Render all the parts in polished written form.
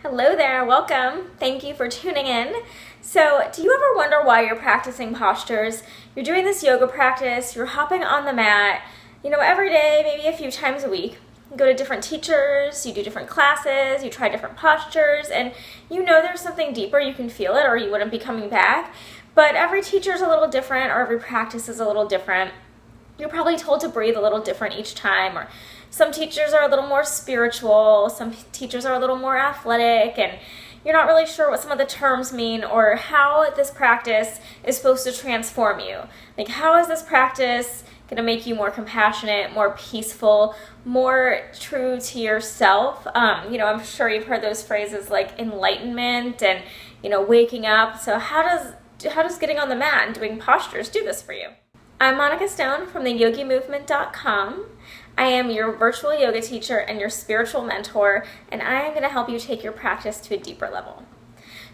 Hello there, welcome. Thank you for tuning in. So, do you ever wonder why you're practicing postures? You're doing this yoga practice, you're hopping on the mat, every day, maybe a few times a week. You go to different teachers, you do different classes, you try different postures, and there's something deeper, you can feel it or you wouldn't be coming back. But every teacher is a little different or every practice is a little different. You're probably told to breathe a little different each time, or some teachers are a little more spiritual, some teachers are a little more athletic, and you're not really sure what some of the terms mean or how this practice is supposed to transform you. Like, how is this practice going to make you more compassionate, more peaceful, more true to yourself? I'm sure you've heard those phrases like enlightenment and, waking up. So how does getting on the mat and doing postures do this for you? I'm Monica Stone from theyogimovement.com. I am your virtual yoga teacher and your spiritual mentor, and I am going to help you take your practice to a deeper level.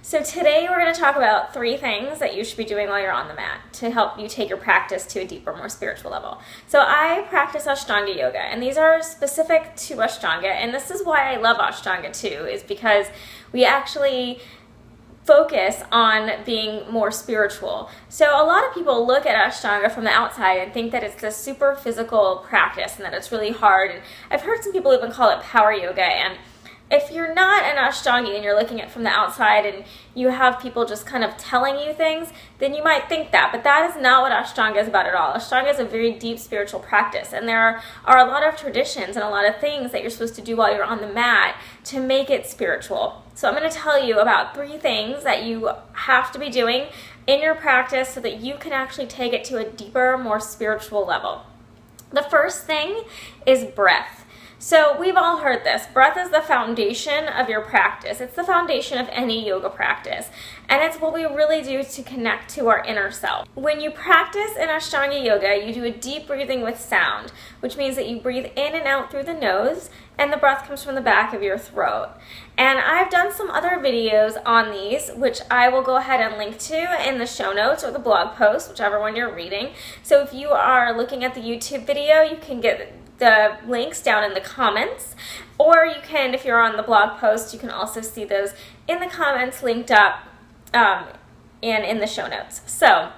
So today we're going to talk about 3 things that you should be doing while you're on the mat to help you take your practice to a deeper, more spiritual level. So I practice Ashtanga yoga, and these are specific to Ashtanga, and this is why I love Ashtanga too, is because we actually focus on being more spiritual. So a lot of people look at Ashtanga from the outside and think that it's this super physical practice and that it's really hard. And I've heard some people even call it power yoga. And if you're not an Ashtangi and you're looking at it from the outside and you have people just kind of telling you things, then you might think that. But that is not what Ashtanga is about at all. Ashtanga is a very deep spiritual practice. And there are a lot of traditions and a lot of things that you're supposed to do while you're on the mat to make it spiritual. So I'm going to tell you about 3 things that you have to be doing in your practice so that you can actually take it to a deeper, more spiritual level. The first thing is breath. So we've all heard this. Breath is the foundation of your practice. It's the foundation of any yoga practice. And it's what we really do to connect to our inner self. When you practice in Ashtanga yoga, you do a deep breathing with sound, which means that you breathe in and out through the nose, and the breath comes from the back of your throat. And I've done some other videos on these, which I will go ahead and link to in the show notes or the blog post, whichever one you're reading. So if you are looking at the YouTube video, you can get the links down in the comments, or you can, if you're on the blog post, you can also see those in the comments linked up and in the show notes. So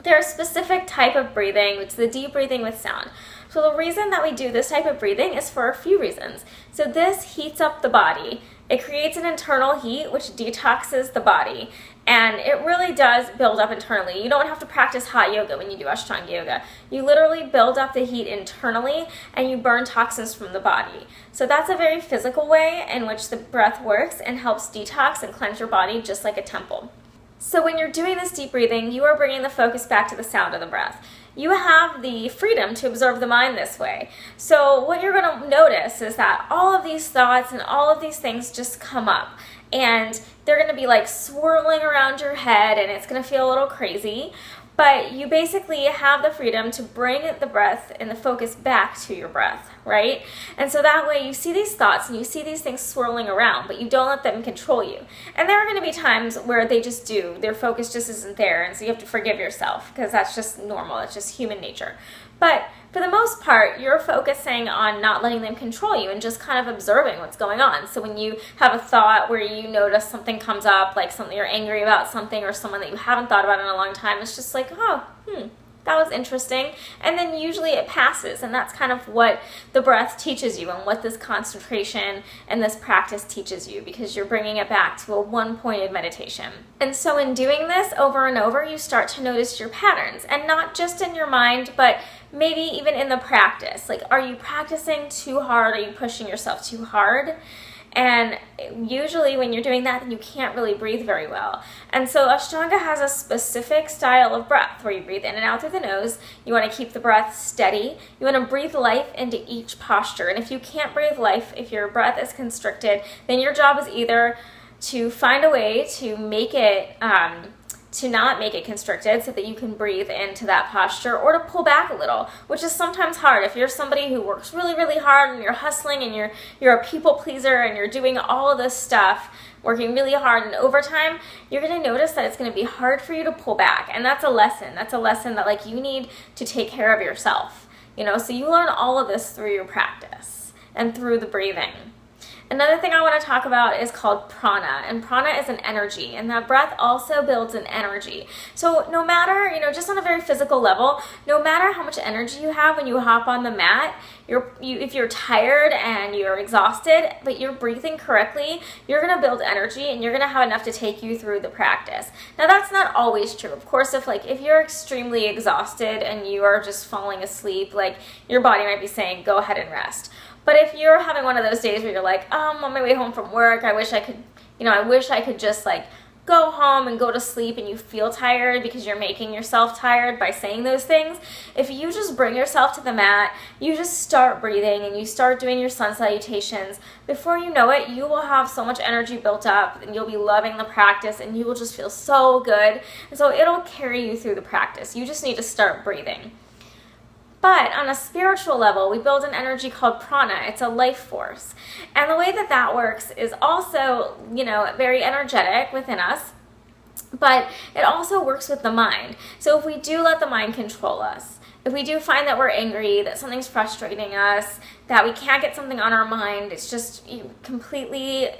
there's a specific type of breathing, which is the deep breathing with sound. So the reason that we do this type of breathing is for a few reasons. So this heats up the body. It creates an internal heat, which detoxes the body. And it really does build up internally. You don't have to practice hot yoga when you do Ashtanga yoga. You literally build up the heat internally and you burn toxins from the body. So that's a very physical way in which the breath works and helps detox and cleanse your body just like a temple. So when you're doing this deep breathing, you are bringing the focus back to the sound of the breath. You have the freedom to observe the mind this way. So what you're going to notice is that all of these thoughts and all of these things just come up. And they're going to be like swirling around your head and it's going to feel a little crazy. But you basically have the freedom to bring the breath and the focus back to your breath, right? And so that way you see these thoughts and you see these things swirling around, but you don't let them control you. And there are going to be times where they just do. Their focus just isn't there, and so you have to forgive yourself because that's just normal. It's just human nature. But for the most part, you're focusing on not letting them control you and just kind of observing what's going on. So when you have a thought where you notice something comes up, like something you're angry about something or someone that you haven't thought about in a long time, it's just like, that was interesting. And then usually it passes, and that's kind of what the breath teaches you and what this concentration and this practice teaches you, because you're bringing it back to a one-pointed meditation. And so in doing this over and over, you start to notice your patterns, and not just in your mind, but maybe even in the practice. Like, are you practicing too hard? Are you pushing yourself too hard? And usually when you're doing that, then you can't really breathe very well. And so Ashtanga has a specific style of breath where you breathe in and out through the nose. You want to keep the breath steady. You want to breathe life into each posture. And if you can't breathe life, if your breath is constricted, then your job is either to find a way to make it to not make it constricted so that you can breathe into that posture, or to pull back a little, which is sometimes hard. If you're somebody who works really, really hard and you're hustling and you're a people pleaser and you're doing all of this stuff, working really hard and overtime, you're going to notice that it's going to be hard for you to pull back. And that's a lesson. That's a lesson that like you need to take care of yourself. So you learn all of this through your practice and through the breathing. Another thing I want to talk about is called prana, and prana is an energy, and that breath also builds an energy. So no matter, just on a very physical level, no matter how much energy you have when you hop on the mat, if you're tired and you're exhausted, but you're breathing correctly, you're going to build energy and you're going to have enough to take you through the practice. Now that's not always true. Of course, if you're extremely exhausted and you are just falling asleep, your body might be saying, go ahead and rest. But if you're having one of those days where you're like, I'm on my way home from work, I wish I could just go home and go to sleep, and you feel tired because you're making yourself tired by saying those things, if you just bring yourself to the mat, you just start breathing and you start doing your sun salutations, before you know it, you will have so much energy built up and you'll be loving the practice and you will just feel so good. And so it'll carry you through the practice. You just need to start breathing. But on a spiritual level, we build an energy called prana. It's a life force. And the way that works is also, very energetic within us, but it also works with the mind. So if we do let the mind control us, if we do find that we're angry, that something's frustrating us, that we can't get something on our mind, it's just completely,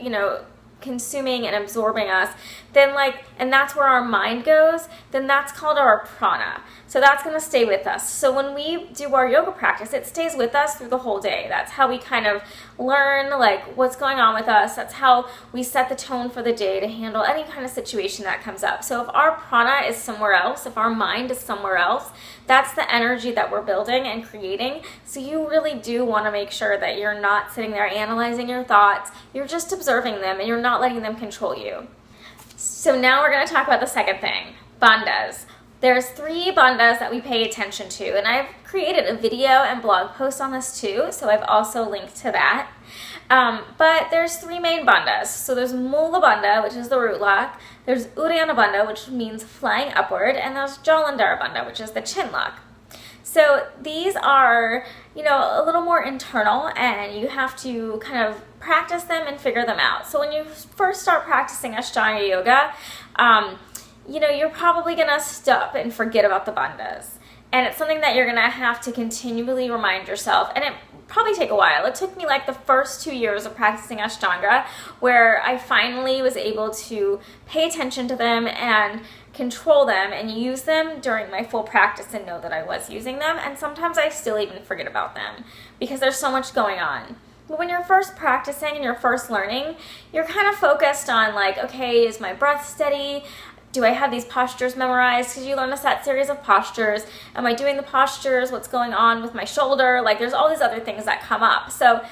consuming and absorbing us, then and that's where our mind goes, then that's called our prana. So that's going to stay with us. So when we do our yoga practice, it stays with us through the whole day. That's how we kind of learn what's going on with us. That's how we set the tone for the day to handle any kind of situation that comes up. So if our prana is somewhere else, if our mind is somewhere else, that's the energy that we're building and creating. So you really do want to make sure that you're not sitting there analyzing your thoughts. You're just observing them and you're not letting them control you. So now we're going to talk about the second thing, bandhas. There's 3 bandhas that we pay attention to, and I've created a video and blog post on this too, so I've also linked to that. But there's 3 main bandhas. So there's Mula Bandha, which is the root lock, there's Uddiyana Bandha, which means flying upward, and there's Jalandhara Bandha, which is the chin lock. So these are, a little more internal, and you have to kind of practice them and figure them out. So when you first start practicing Ashtanga Yoga, you're probably going to stop and forget about the bandhas. And it's something that you're going to have to continually remind yourself. And it probably take a while. It took me the first 2 years of practicing Ashtanga where I finally was able to pay attention to them and control them and use them during my full practice and know that I was using them. And sometimes I still even forget about them because there's so much going on. But when you're first practicing and you're first learning, you're kind of focused on okay, is my breath steady? Do I have these postures memorized? Because you learn a set series of postures. Am I doing the postures? What's going on with my shoulder? There's all these other things that come up. So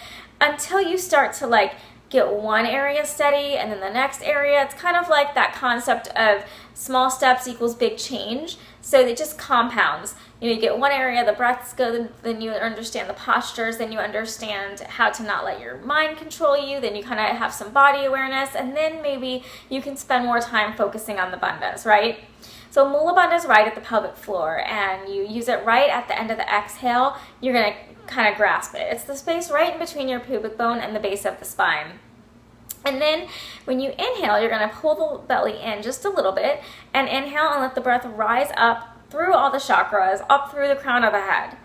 until you start to get one area steady and then the next area, it's kind of like that concept of small steps equals big change. So it just compounds. You get one area, the breaths go, then you understand the postures, then you understand how to not let your mind control you, then you kind of have some body awareness, and then maybe you can spend more time focusing on the bandhas, right? So Mula Bandha is right at the pelvic floor, and you use it right at the end of the exhale. You're going to kind of grasp it. It's the space right in between your pubic bone and the base of the spine. And then when you inhale, you're going to pull the belly in just a little bit and inhale and let the breath rise up through all the chakras, up through the crown of the head.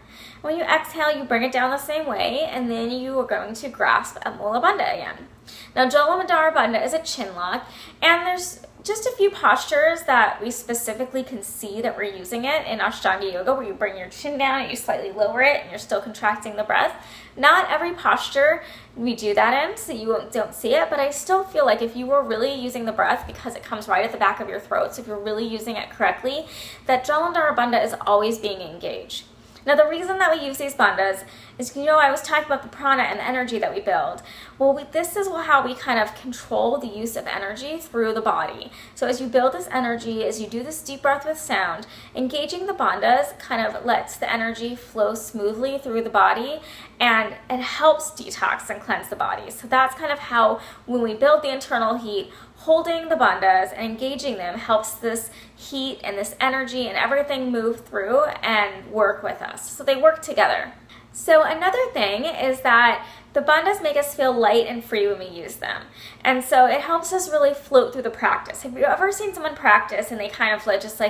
When you exhale, you bring it down the same way, and then you are going to grasp a Mula Bandha again. Now, Jalandhara Bandha is a chin lock, and there's just a few postures that we specifically can see that we're using it in Ashtanga Yoga, where you bring your chin down and you slightly lower it and you're still contracting the breath. Not every posture we do that in, so you don't see it, but I still feel like if you were really using the breath, because it comes right at the back of your throat, so if you're really using it correctly, that Jalandhara Bandha is always being engaged. Now, the reason that we use these bandhas is, I was talking about the prana and the energy that we build. Well, this is how we kind of control the use of energy through the body. So as you build this energy, as you do this deep breath with sound, engaging the bandhas kind of lets the energy flow smoothly through the body, and it helps detox and cleanse the body. So that's kind of how, when we build the internal heat, holding the bandhas and engaging them helps this heat and this energy and everything move through and work with us. So they work together. So another thing is that the bandhas make us feel light and free when we use them. And so it helps us really float through the practice. Have you ever seen someone practice and they kind of just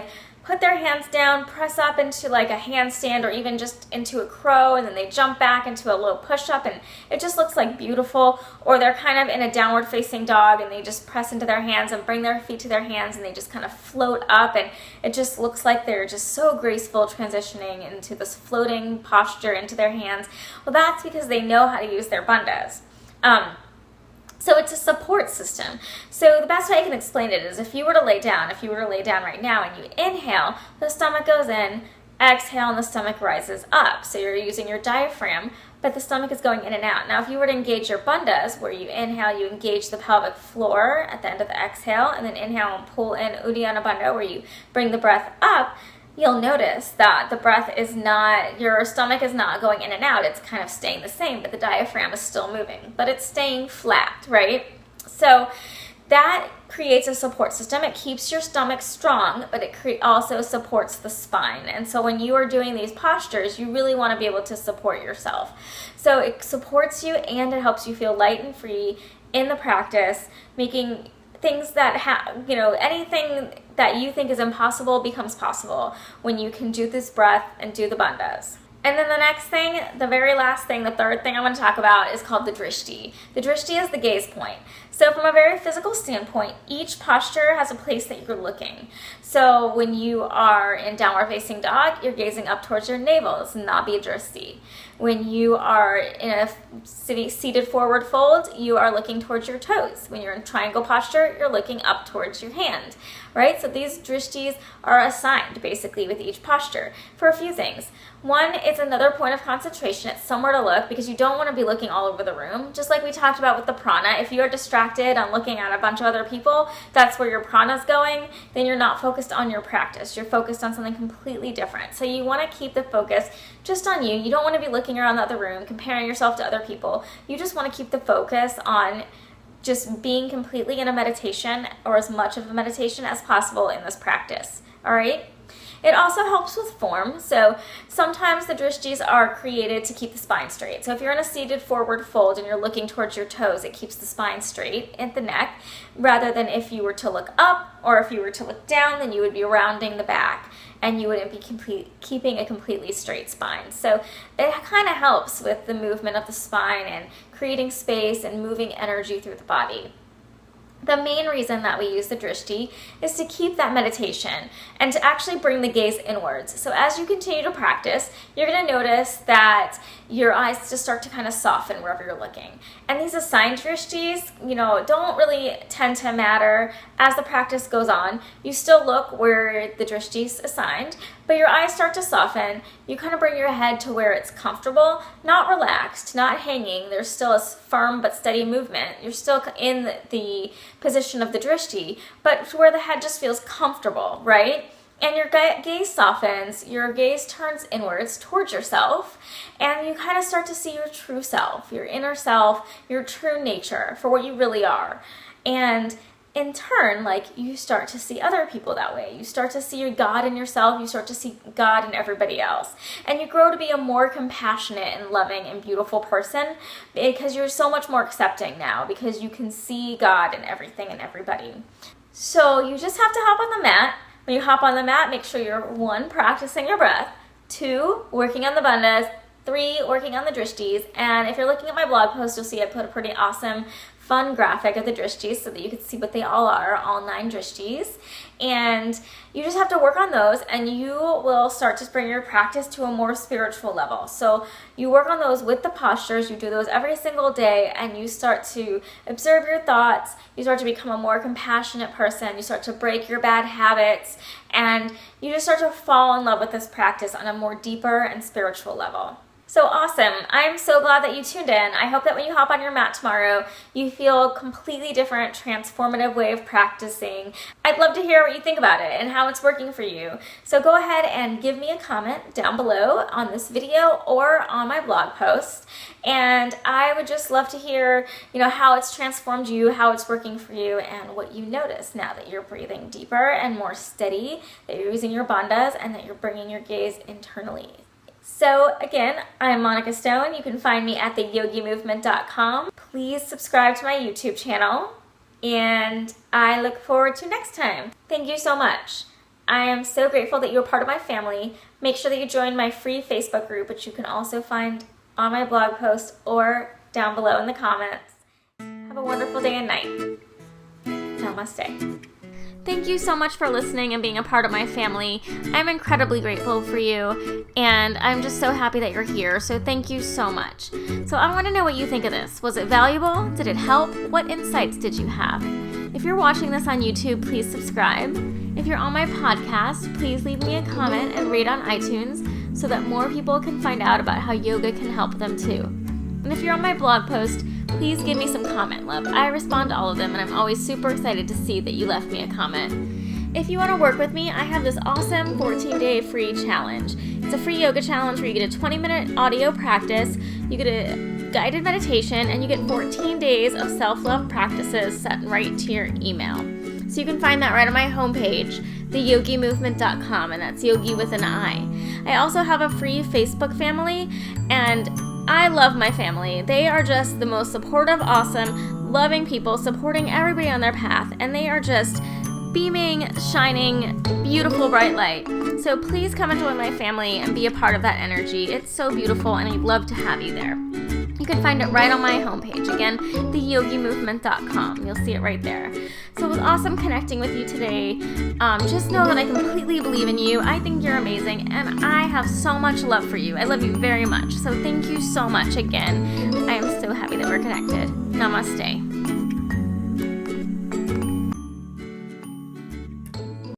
put their hands down, press up into like a handstand or even just into a crow, and then they jump back into a low push-up, and it just looks like beautiful. Or they're kind of in a downward facing dog and they just press into their hands and bring their feet to their hands and they just kind of float up, and it just looks like they're just so graceful transitioning into this floating posture into their hands. Well, that's because they know how to use their bandhas. So it's a support system. So the best way I can explain it is if you were to lay down right now and you inhale, the stomach goes in, exhale, and the stomach rises up. So you're using your diaphragm, but the stomach is going in and out. Now, if you were to engage your bandhas, where you inhale, you engage the pelvic floor at the end of the exhale, and then inhale and pull in Uddiyana Bandha, where you bring the breath up, you'll notice that the breath is not, your stomach is not going in and out. It's kind of staying the same, but the diaphragm is still moving, but it's staying flat, right? So that creates a support system. It keeps your stomach strong, but it also supports the spine. And so when you are doing these postures, you really want to be able to support yourself. So it supports you and it helps you feel light and free in the practice, making things that anything that you think is impossible becomes possible when you can do this breath and do the bandhas. And then the next thing, the very last thing, the third thing I want to talk about is called the Drishti. The Drishti is the gaze point. So from a very physical standpoint, each posture has a place that you're looking. So when you are in downward facing dog, you're gazing up towards your navel. It's Nabi Drishti. When you are in a seated forward fold, you are looking towards your toes. When you're in triangle posture, you're looking up towards your hand, right? So these drishtis are assigned basically with each posture for a few things. One, it's another point of concentration. It's somewhere to look because you don't want to be looking all over the room. Just like we talked about with the prana, if you are distracted on looking at a bunch of other people, that's where your prana is going, then you're not focused on your practice. You're focused on something completely different. So you want to keep the focus just on you. You don't want to be looking around the other room, comparing yourself to other people. You just want to keep the focus on just being completely in a meditation, or as much of a meditation as possible in this practice. All right? It also helps with form. So sometimes the drishtis are created to keep the spine straight. So if you're in a seated forward fold and you're looking towards your toes, it keeps the spine straight at the neck, rather than if you were to look up or if you were to look down, then you would be rounding the back and you wouldn't be keeping a completely straight spine. So it kind of helps with the movement of the spine and creating space and moving energy through the body. The main reason that we use the drishti is to keep that meditation and to actually bring the gaze inwards. So as you continue to practice, you're going to notice that your eyes just start to kind of soften wherever you're looking. And these assigned drishtis, don't really tend to matter as the practice goes on. You still look where the drishti is assigned, but your eyes start to soften. You kind of bring your head to where it's comfortable, not relaxed, not hanging. There's still a firm but steady movement. You're still in the position of the drishti, but to where the head just feels comfortable, right? And your gaze softens, your gaze turns inwards towards yourself, and you kind of start to see your true self, your inner self, your true nature for what you really are. And in turn, you start to see other people that way. You start to see your God in yourself. You start to see God in everybody else. And you grow to be a more compassionate and loving and beautiful person because you're so much more accepting now, because you can see God in everything and everybody. So you just have to hop on the mat. When you hop on the mat, make sure you're 1, practicing your breath, 2, working on the bandhas, 3, working on the drishtis. And if you're looking at my blog post, you'll see I put a pretty awesome fun graphic of the drishtis so that you can see what they all are, all 9 drishtis. And you just have to work on those and you will start to bring your practice to a more spiritual level. So you work on those with the postures, you do those every single day, and you start to observe your thoughts, you start to become a more compassionate person, you start to break your bad habits, and you just start to fall in love with this practice on a more deeper and spiritual level. So awesome. I'm so glad that you tuned in. I hope that when you hop on your mat tomorrow, you feel a completely different, transformative way of practicing. I'd love to hear what you think about it and how it's working for you. So go ahead and give me a comment down below on this video or on my blog post. And I would just love to hear, how it's transformed you, how it's working for you, and what you notice now that you're breathing deeper and more steady, that you're using your bandhas, and that you're bringing your gaze internally. So again, I'm Monica Stone. You can find me at theyogimovement.com. Please subscribe to my YouTube channel, and I look forward to next time. Thank you so much. I am so grateful that you're part of my family. Make sure that you join my free Facebook group, which you can also find on my blog post or down below in the comments. Have a wonderful day and night. Namaste. Thank you so much for listening and being a part of my family. I'm incredibly grateful for you, and I'm just so happy that you're here, so thank you so much. So I want to know what you think of this. Was it valuable? Did it help? What insights did you have? If you're watching this on YouTube, please subscribe. If you're on my podcast, please leave me a comment and rate on iTunes so that more people can find out about how yoga can help them too. And if you're on my blog post, please give me some comment love. I respond to all of them, and I'm always super excited to see that you left me a comment. If you want to work with me, I have this awesome 14-day free challenge. It's a free yoga challenge where you get a 20-minute audio practice, you get a guided meditation, and you get 14 days of self-love practices sent right to your email. So you can find that right on my homepage, theyogimovement.com, and that's yogi with an I. I also have a free Facebook family, and I love my family. They are just the most supportive, awesome, loving people, supporting everybody on their path, and they are just beaming, shining, beautiful, bright light. So please come and join my family and be a part of that energy. It's so beautiful, and I'd love to have you there. You can find it right on my homepage. Again, theyogimovement.com. You'll see it right there. So it was awesome connecting with you today. Just know that I completely believe in you. I think you're amazing, and I have so much love for you. I love you very much. So thank you so much again. I am so happy that we're connected. Namaste.